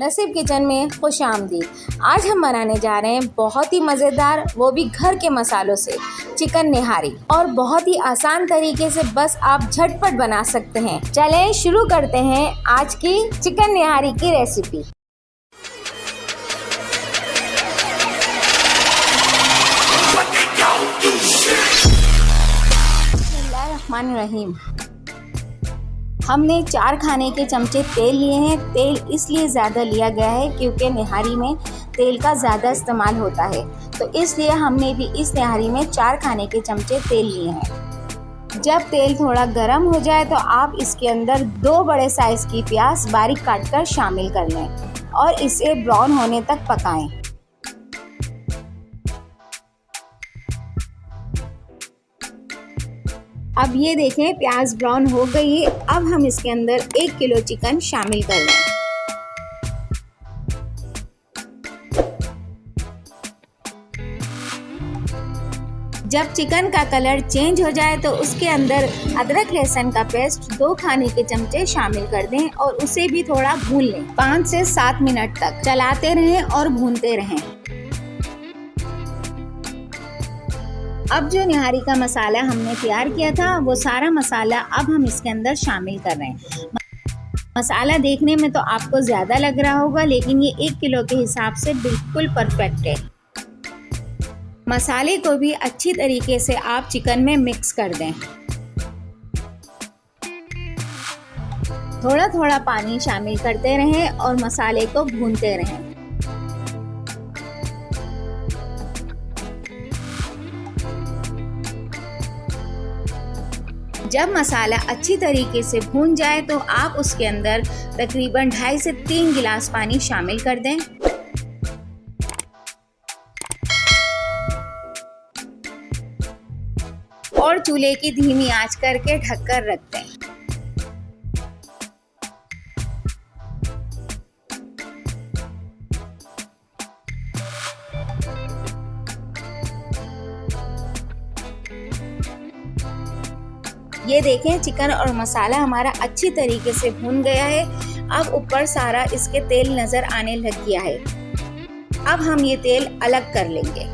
नसीब किचन में खुशामदीद। आज हम बनाने जा रहे हैं बहुत ही मज़ेदार, वो भी घर के मसालों से, चिकन निहारी, और बहुत ही आसान तरीके से बस आप झटपट बना सकते हैं। चलें शुरू करते हैं आज की चिकन निहारी की रेसिपी। बिस्मिल्लाहिर्रहमानिर्रहीम। हमने 4 खाने के चमचे तेल लिए हैं। तेल इसलिए ज़्यादा लिया गया है क्योंकि निहारी में तेल का ज़्यादा इस्तेमाल होता है, तो इसलिए हमने भी इस निहारी में 4 खाने के चमचे तेल लिए हैं। जब तेल थोड़ा गर्म हो जाए तो आप इसके अंदर 2 बड़े साइज़ की प्याज बारीक काटकर शामिल कर लें और इसे ब्राउन होने तक पकाएं। अब ये देखें प्याज ब्राउन हो गई है। अब हम इसके अंदर 1 किलो चिकन शामिल कर लें। जब चिकन का कलर चेंज हो जाए तो उसके अंदर अदरक लहसुन का पेस्ट 2 खाने के चमचे शामिल कर दें और उसे भी थोड़ा भून लें। 5 से 7 मिनट तक चलाते रहें और भूनते रहें। अब जो निहारी का मसाला हमने तैयार किया था वो सारा मसाला अब हम इसके अंदर शामिल कर रहे हैं। मसाला देखने में तो आपको ज़्यादा लग रहा होगा, लेकिन ये 1 किलो के हिसाब से बिल्कुल परफेक्ट है। मसाले को भी अच्छी तरीके से आप चिकन में मिक्स कर दें। थोड़ा थोड़ा पानी शामिल करते रहें और मसाले को भूनते रहें। जब मसाला अच्छी तरीके से भून जाए तो आप उसके अंदर तकरीबन 2.5 से 3 गिलास पानी शामिल कर दें। और चूल्हे की धीमी आंच करके ढककर रख दें। ये देखें चिकन और मसाला हमारा अच्छी तरीके से भून गया है। अब ऊपर सारा इसके तेल नज़र आने लग गया है। अब हम ये तेल अलग कर लेंगे।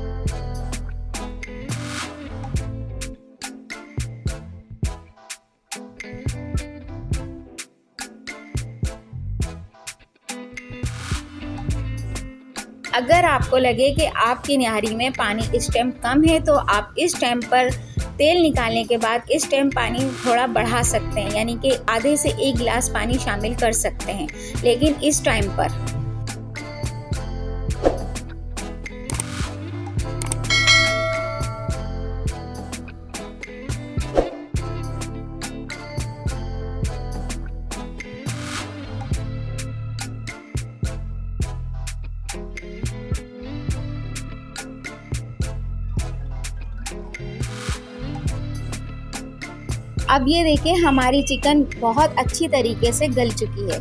अगर आपको लगे कि आपकी निहारी में पानी इस टाइम कम है तो आप इस टाइम पर तेल निकालने के बाद इस टाइम पानी थोड़ा बढ़ा सकते हैं, यानी कि आधे से 1 गिलास पानी शामिल कर सकते हैं, लेकिन इस टाइम पर अब ये देखें हमारी चिकन बहुत अच्छी तरीके से गल चुकी है।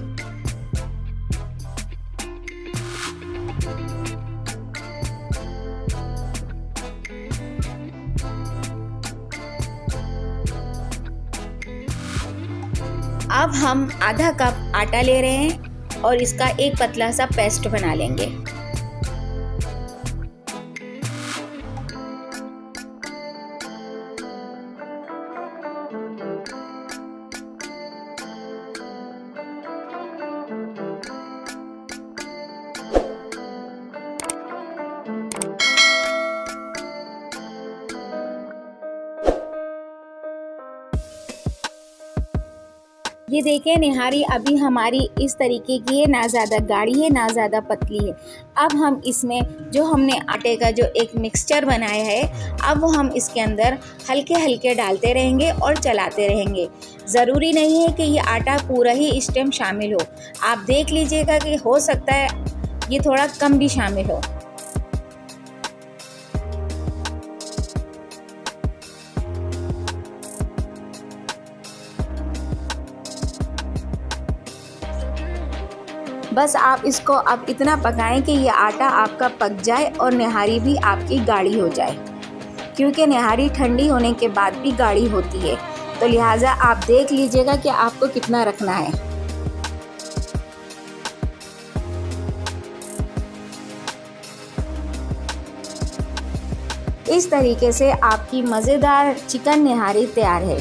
अब हम आधा कप आटा ले रहे हैं और इसका एक पतला सा पेस्ट बना लेंगे। ये देखें निहारी अभी हमारी इस तरीके की है, ना ज़्यादा गाढ़ी है ना ज़्यादा पतली है। अब हम इसमें जो हमने आटे का जो एक मिक्सचर बनाया है, अब वो हम इसके अंदर हल्के हल्के डालते रहेंगे और चलाते रहेंगे। ज़रूरी नहीं है कि ये आटा पूरा ही इस टाइम शामिल हो, आप देख लीजिएगा कि हो सकता है ये थोड़ा कम भी शामिल हो। बस आप इसको अब इतना पकाएं कि ये आटा आपका पक जाए और निहारी भी आपकी गाढ़ी हो जाए, क्योंकि निहारी ठंडी होने के बाद भी गाढ़ी होती है, तो लिहाजा आप देख लीजिएगा कि आपको कितना रखना है। इस तरीके से आपकी मज़ेदार चिकन निहारी तैयार है।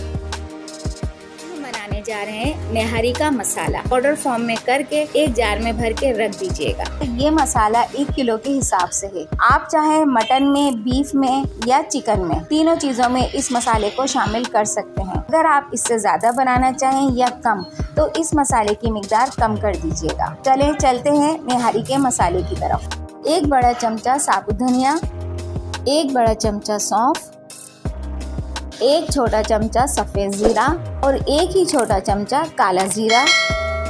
बनाने जा रहे हैं निहारी का मसाला। पाउडर फॉर्म में करके एक जार में भर के रख दीजिएगा। ये मसाला 1 किलो के हिसाब से है। आप चाहे मटन में, बीफ में या चिकन में, तीनों चीजों में इस मसाले को शामिल कर सकते हैं। अगर आप इससे ज्यादा बनाना चाहें या कम, तो इस मसाले की मिकदार कम कर दीजिएगा। चलते हैं निहारी के मसाले की तरफ। 1 बड़ा चमचा साबुत धनिया, 1 बड़ा चमचा सौंफ, 1 छोटा चमचा सफ़ेद ज़ीरा और 1 ही छोटा चमचा काला ज़ीरा,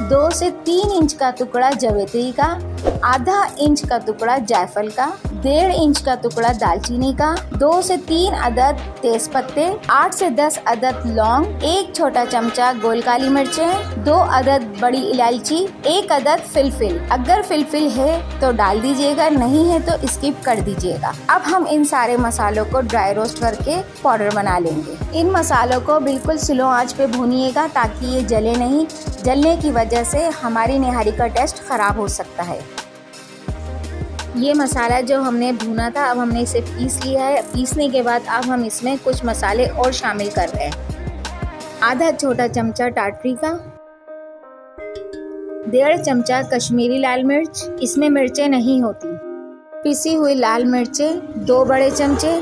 2 से 3 इंच का टुकड़ा जवेत्री का, आधा इंच का टुकड़ा जायफल का, 1.5 इंच का टुकड़ा दालचीनी का, 2 से 3 अदद तेज पत्ते, 8 से 10 अदद लौंग, 1 छोटा चमचा गोल काली मिर्चें, 2 अदद बड़ी इलायची, 1 अदद फिलफिल। अगर फिलफिल है तो डाल दीजिएगा, नहीं है तो स्किप कर दीजिएगा। अब हम इन सारे मसालों को ड्राई रोस्ट करके पाउडर बना लेंगे। इन मसालों को बिल्कुल स्लो आंच पे भूनिएगा ताकि ये जले नहीं। जलने की वजह से हमारी निहारी का टेस्ट खराब हो सकता है। ये मसाला जो हमने भूना था, अब हमने इसे पीस लिया है। पीसने के बाद अब हम इसमें कुछ मसाले और शामिल कर रहे हैं। आधा छोटा चमचा टाटरी का, 1.5 चमचा कश्मीरी लाल मिर्च, इसमें मिर्चें नहीं होती, पिसी हुई लाल मिर्चें 2 बड़े चमचे,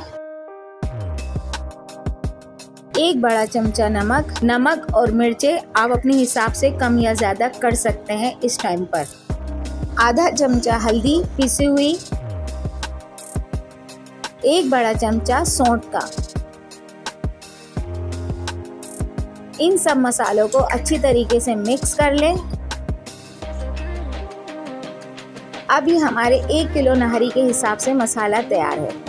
1 बड़ा चमचा नमक और मिर्चें आप अपने हिसाब से कम या ज़्यादा कर सकते हैं इस टाइम पर। आधा चमचा हल्दी पिसी हुई, 1 बड़ा चमचा सौंठ का। इन सब मसालों को अच्छी तरीके से मिक्स कर लें। अभी हमारे 1 किलो निहारी के हिसाब से मसाला तैयार है।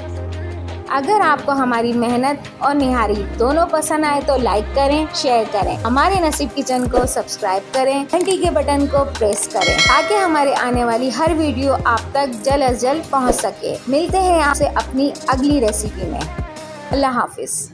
अगर आपको हमारी मेहनत और निहारी दोनों पसंद आए तो लाइक करें, शेयर करें। हमारे नसीब किचन को सब्सक्राइब करें, घंटी के बटन को प्रेस करें ताकि हमारे आने वाली हर वीडियो आप तक जल्द अज जल्द पहुंच सके। मिलते हैं आपसे अपनी अगली रेसिपी में। अल्लाह हाफिज।